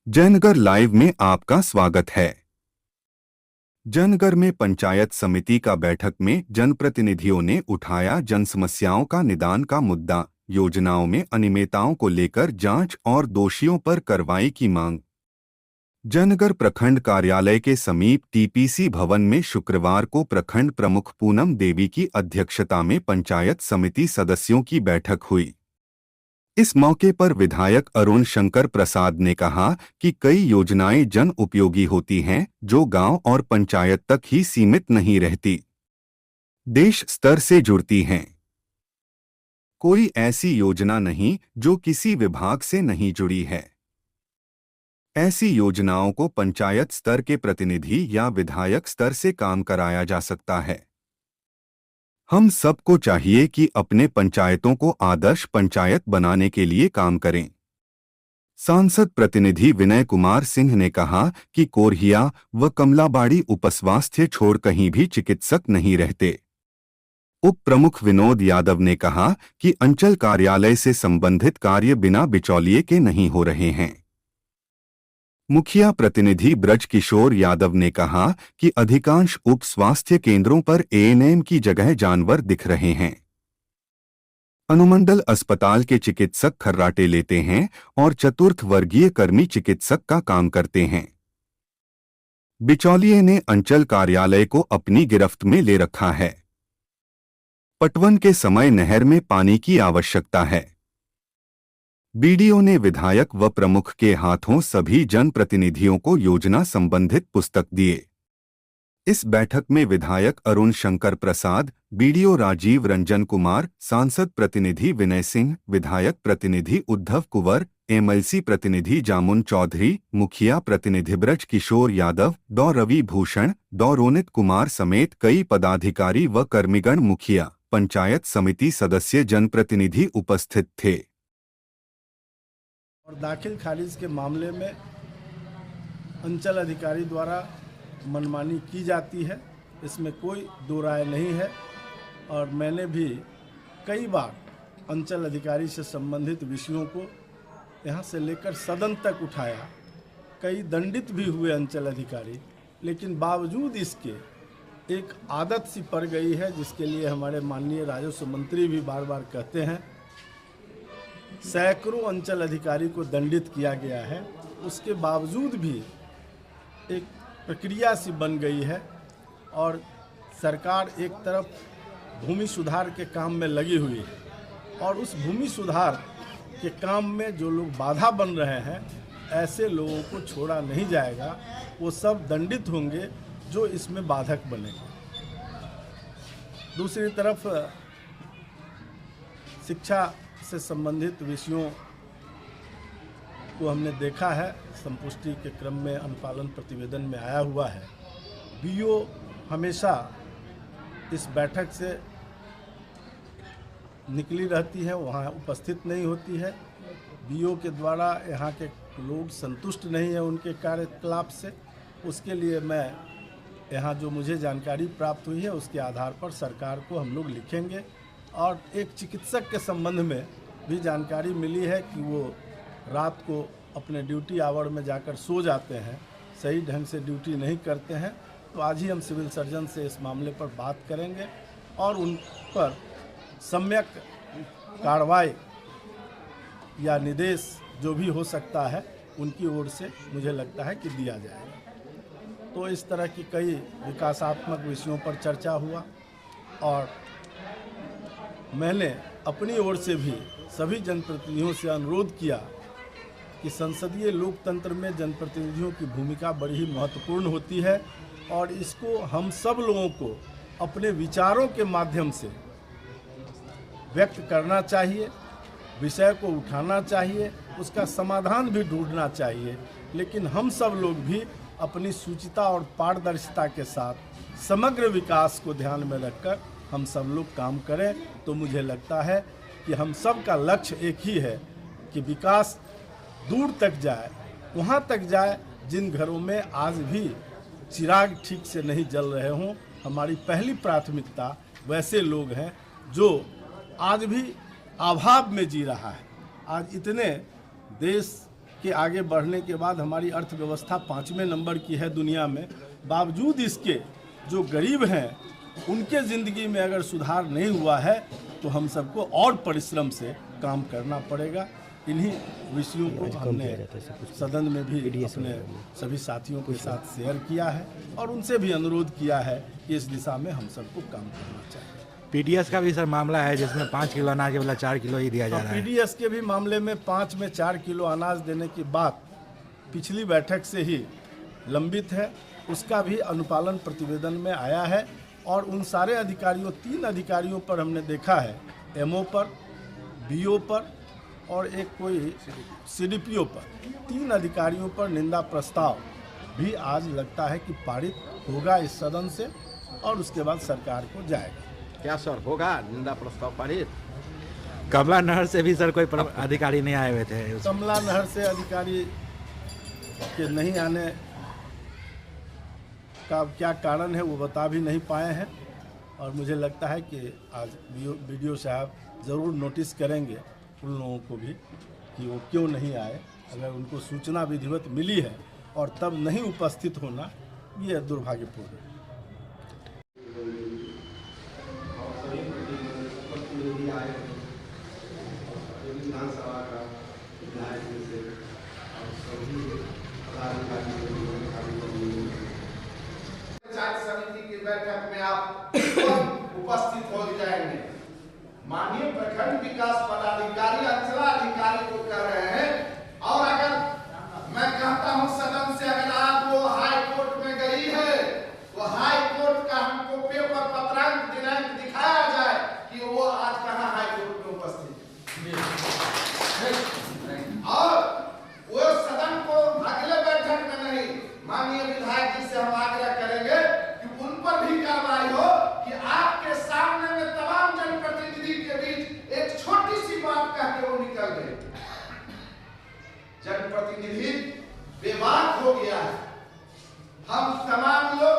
Jangarh live में आपका स्वागत है। जनगढ़ में पंचायत समिति का बैठक में जनप्रतिनिधियों ने उठाया जन समस्याओं का निदान का मुद्दा, योजनाओं में अनियमितताओं को लेकर जांच और दोषियों पर कार्रवाई की मांग। जनगढ़ प्रखंड कार्यालय के समीप टीपीसी भवन में शुक्रवार को प्रखंड प्रमुख पूनम देवी की अध्यक्षता में पंचायत समिति सदस्यों की बैठक हुई। इस मौके पर विधायक अरुण शंकर प्रसाद ने कहा कि कई योजनाएं जन उपयोगी होती हैं जो गांव और पंचायत तक ही सीमित नहीं रहती, देश स्तर से जुड़ती हैं। कोई ऐसी योजना नहीं जो किसी विभाग से नहीं जुड़ी है। ऐसी योजनाओं को पंचायत स्तर के प्रतिनिधि या विधायक स्तर से काम कराया जा सकता है। हम सबको चाहिए कि अपने पंचायतों को आदर्श पंचायत बनाने के लिए काम करें। सांसद प्रतिनिधि विनय कुमार सिंह ने कहा कि कोरहिया व कमलाबाड़ी उपस्वास्थ्य छोड़ कहीं भी चिकित्सक नहीं रहते। उप प्रमुख विनोद यादव ने कहा कि अंचल कार्यालय से संबंधित कार्य बिना बिचौलिए के नहीं हो रहे हैं। मुखिया प्रतिनिधि ब्रज किशोर यादव ने कहा कि अधिकांश उप स्वास्थ्य केंद्रों पर एएनएम की जगह जानवर दिख रहे हैं। अनुमंडल अस्पताल के चिकित्सक खर्राटे लेते हैं और चतुर्थ वर्गीय कर्मी चिकित्सक का काम करते हैं। बिचौलिए ने अंचल कार्यालय को अपनी गिरफ्त में ले रखा है। पटवन के समय नहर में पानी की आवश्यकता है। बीडीओ ने विधायक व प्रमुख के हाथों सभी जनप्रतिनिधियों को योजना संबंधित पुस्तक दिए। इस बैठक में विधायक अरुण शंकर प्रसाद, बीडीओ राजीव रंजन कुमार, सांसद प्रतिनिधि विनय सिंह, विधायक प्रतिनिधि उद्धव कुंवर, एमएलसी प्रतिनिधि जामुन चौधरी, मुखिया प्रतिनिधि ब्रज किशोर यादव, डॉ रवि भूषण, डॉ रोनित कुमार समेत कई पदाधिकारी व कर्मीगण, मुखिया, पंचायत समिति सदस्य, जनप्रतिनिधि उपस्थित थे। और दाखिल खारिज के मामले में अंचल अधिकारी द्वारा मनमानी की जाती है, इसमें कोई दो राय नहीं है। और मैंने भी कई बार अंचल अधिकारी से संबंधित विषयों को यहाँ से लेकर सदन तक उठाया। कई दंडित भी हुए अंचल अधिकारी, लेकिन बावजूद इसके एक आदत सी पड़ गई है, जिसके लिए हमारे माननीय राजस्व मंत्री भी बार बार कहते हैं। सैकड़ों अंचल अधिकारी को दंडित किया गया है, उसके बावजूद भी एक प्रक्रिया सी बन गई है और सरकार एक तरफ भूमि सुधार के काम में लगी हुई है और उस भूमि सुधार के काम में जो लोग बाधा बन रहे हैं, ऐसे लोगों को छोड़ा नहीं जाएगा। वो सब दंडित होंगे जो इसमें बाधक बनेंगे। दूसरी तरफ शिक्षा से संबंधित विषयों को हमने देखा है, संपुष्टि के क्रम में अनुपालन प्रतिवेदन में आया हुआ है। बीओ हमेशा इस बैठक से निकली रहती है, वहाँ उपस्थित नहीं होती है। बीओ के द्वारा यहाँ के लोग संतुष्ट नहीं है उनके कार्यकलाप से। उसके लिए मैं यहाँ जो मुझे जानकारी प्राप्त हुई है उसके आधार पर सरकार को हम लोग लिखेंगे। और एक चिकित्सक के संबंध में भी जानकारी मिली है कि वो रात को अपने ड्यूटी आवर में जाकर सो जाते हैं, सही ढंग से ड्यूटी नहीं करते हैं। तो आज ही हम सिविल सर्जन से इस मामले पर बात करेंगे और उन पर सम्यक कार्रवाई या निर्देश जो भी हो सकता है उनकी ओर से मुझे लगता है कि दिया जाएगा। तो इस तरह की कई विकासात्मक विषयों पर चर्चा हुआ और मैंने अपनी ओर से भी सभी जनप्रतिनिधियों से अनुरोध किया कि संसदीय लोकतंत्र में जनप्रतिनिधियों की भूमिका बड़ी ही महत्वपूर्ण होती है और इसको हम सब लोगों को अपने विचारों के माध्यम से व्यक्त करना चाहिए, विषय को उठाना चाहिए, उसका समाधान भी ढूंढना चाहिए। लेकिन हम सब लोग भी अपनी सूचिता और पारदर्शिता के साथ समग्र विकास को ध्यान में रखकर हम सब लोग काम करें। तो मुझे लगता है कि हम सब का लक्ष्य एक ही है कि विकास दूर तक जाए, वहाँ तक जाए जिन घरों में आज भी चिराग ठीक से नहीं जल रहे हों। हमारी पहली प्राथमिकता वैसे लोग हैं जो आज भी अभाव में जी रहा है। आज इतने देश के आगे बढ़ने के बाद हमारी अर्थव्यवस्था 5वें नंबर की है दुनिया में, बावजूद इसके जो गरीब हैं उनके ज़िंदगी में अगर सुधार नहीं हुआ है तो हम सबको और परिश्रम से काम करना पड़ेगा। इन्हीं विषयों को हमने सदन में भी अपने सभी साथियों के साथ शेयर किया है और उनसे भी अनुरोध किया है कि इस दिशा में हम सबको काम करना चाहिए। पीडीएस का भी सर मामला है जिसमें 5 किलो अनाज के बदला 4 किलो ही दिया जा रहा है। पीडीएस के भी मामले में 5 में 4 किलो अनाज देने की बात पिछली बैठक से ही लंबित है, उसका भी अनुपालन प्रतिवेदन में आया है और उन सारे अधिकारियों 3 अधिकारियों पर हमने देखा है, एमओ पर, बीओ पर और एक कोई सीडीपीओ पर, 3 अधिकारियों पर निंदा प्रस्ताव भी आज लगता है कि पारित होगा इस सदन से और उसके बाद सरकार को जाएगा। क्या सर होगा निंदा प्रस्ताव पारित? कमला नहर से भी सर कोई अधिकारी नहीं आए हुए थे। कमला नहर से अधिकारी के नहीं आने का क्या कारण है वो बता भी नहीं पाए हैं और मुझे लगता है कि आज बीडीओ साहब ज़रूर नोटिस करेंगे उन लोगों को भी कि वो क्यों नहीं आए। अगर उनको सूचना विधिवत मिली है और तब नहीं उपस्थित होना, ये दुर्भाग्यपूर्ण है। पंचायत समिति की बैठक में आप उपस्थित हो जाएंगे। माननीय प्रखंड विकास पदाधिकारी अंचलाधिकारी को कह रहे हैं और अगर मैं कहता हूं सदन से अगर आज वो हाई कोर्ट में गई है तो हाई कोर्ट का हमको पेपर पत्रांक दिनांक दिखाया जाए कि वो आज कहां हाई कोर्ट में उपस्थित और वो सदन को अगले बैठक में नहीं, माननीय विधायक जी से हम आग्रह करेंगे कि उन पर भी कार्रवाई हो कि आपके सामने में तमाम जनप्रतिनिधि के बीच एक छोटी सी बात कह के वो निकल गए। जनप्रतिनिधि बेबाक हो गया है। हम तमाम लोग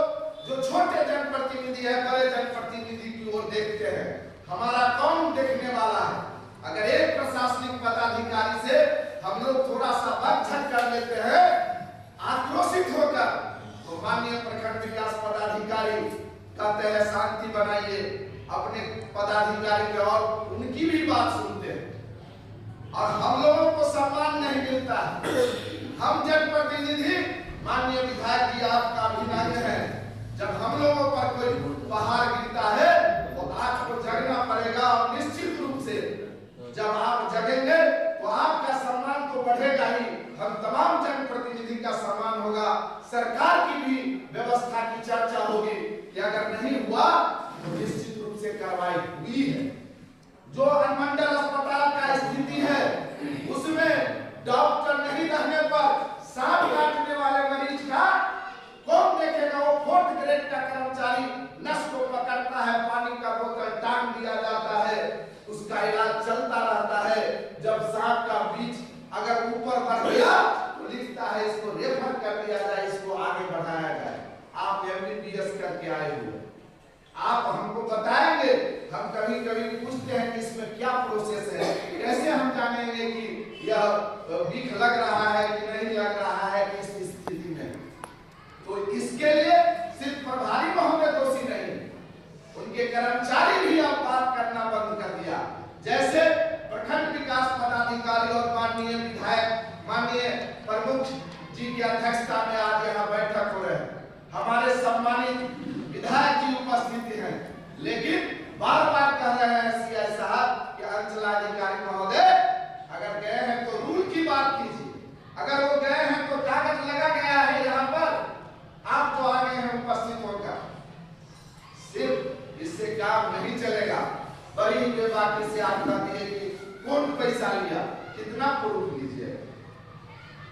जो छोटे जनप्रतिनिधि है बड़े जनप्रतिनिधि की ओर देखते हैं, हमारा कौन देखने वाला है? अगर एक प्रशासनिक पदाधिकारी से हम लोग थोड़ा सा बकझक कर लेते हैं आक्रोशित होकर, तो माननीय प्रखंड विकास पदाधिकारी कहते हैं शांति बनाइए, अपने पदाधिकारी के और उनकी भी बात सुनते हैं और हम लोगों को सम्मान नहीं मिलता। हम जनप्रतिनिधि माननीय विधायक जी आपका अभिनंदन है, जब हम लोगों पर कोई पहाड़ गिरता है तो आपको जगना पड़ेगा और निश्चित रूप से जब आप जगेंगे तो आपका सम्मान तो बढ़ेगा ही, हम तमाम जनप्रतिनिधि का सम्मान होगा। सरकार की भी व्यवस्था की चर्चा होगी कि अगर नहीं हुआ तो निश्चित रूप से कार्रवाई हुई है। जो अनुमंडल अस्पताल का स्थिति है उसमें डॉक्टर नहीं रहने पर सांप काटने वाले मरीज का कौन देखेगा? वो 4th ग्रेड का कर्मचारी नस को पकड़ता है, पानी का बोतल टांग दिया जाता है, उसका इलाज चलता रहता है। जब सांप का बीच अगर ऊपर बढ़ गया तो लिखता है इसको रेफर कर दिया जाए, इसको आगे बढ़ाया जाए। आप एमबीबीएस करके आए हो, आप हमको बताएंगे। हम कभी कभी पूछते हैं कि इसमें क्या प्रोसेस है, कैसे हम जानेंगे कि यह बीख लग रहा है कि नहीं लग रहा है इस स्थिति में? तो इसके लिए सिर्फ प्रभारी महोदय दोषी नहीं, उनके कर्मचारी भी अब बात करना बंद कर दिया। जैसे प्रखंड विकास पदाधिकारी और माननीय विधायक माननीय प्रमुख जी की अध्यक्षता में आज यहाँ बैठक हो रहे हैं, हमारे सम्मानित विधायक जी उपस्थित हैं, लेकिन बार बार कह रहे हैं सीआई साहब कि अंचलाधिकारी महोदय अगर गए हैं तो रूल की बात कीजिए, अगर वो गए हैं तो कागज लगा गया है यहाँ पर, आप तो आगे हैं उपस्थित होकर। सिर्फ इससे काम नहीं चलेगा, बड़ी बेबाकी से आप कहते हैं कि कौन पैसा लिया, कितना प्रूफ लीजिए।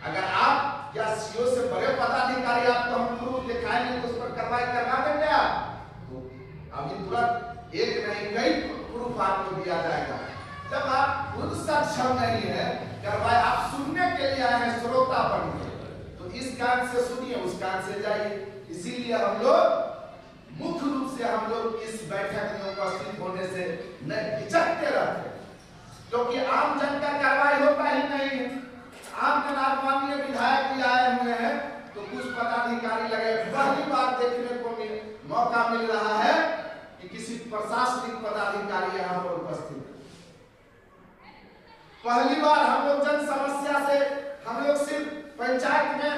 अगर आप या सीओ से बड़े पदाधिकारी आपको हम प्रूफ दिखाएंगे तो उस पर कार्रवाई करवा देंगे आप, तो अभी तुरंत एक नहीं कई प्रूफ आपको दिया जाएगा। जब आप खुद सक्षम नहीं है कार्रवाई, आप सुनने के लिए आए हैं श्रोता बन के, तो इस कान से सुनिए उस कान से जाइए। इसीलिए हम लोग मुख्य रूप से हम लोग इस बैठक में उपस्थित होने से न हिचकते रहते, क्योंकि आम जन का कार्रवाई होता ही नहीं। आम जनाब माननीय विधायक भी आए हुए हैं, तो कुछ पदाधिकारी लगे। पहली बार देखने को मौका मिल रहा है कि किसी प्रशासनिक पदाधिकारी यहाँ पर उपस्थित है। पहली बार हम लोग जन समस्या से, हम लोग सिर्फ पंचायत में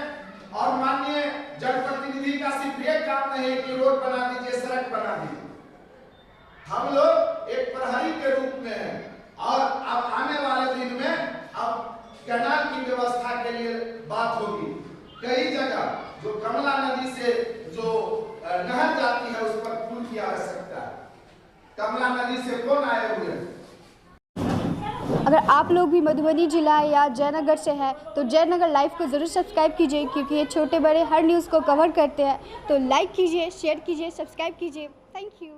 और माननीय जनप्रतिनिधि का सिर्फ एक काम नहीं है कि रोड बना दीजिए, सड़क बना दीजिए। हम लोग एक प्रहरी के रूप में हैं और अब आने वाले दिन में अब कैनाल की व्यवस्था के लिए बात होगी। कई जगह जो कमला नदी से जो नहर जाती है उस पर पुल की आवश्यकता है। कमला नदी से कौन आए हुए हैं? अगर आप लोग भी मधुबनी जिला या जयनगर से हैं तो जयनगर लाइव को ज़रूर सब्सक्राइब कीजिए, क्योंकि ये छोटे बड़े हर न्यूज़ को कवर करते हैं। तो लाइक कीजिए, शेयर कीजिए, सब्सक्राइब कीजिए। Thank you.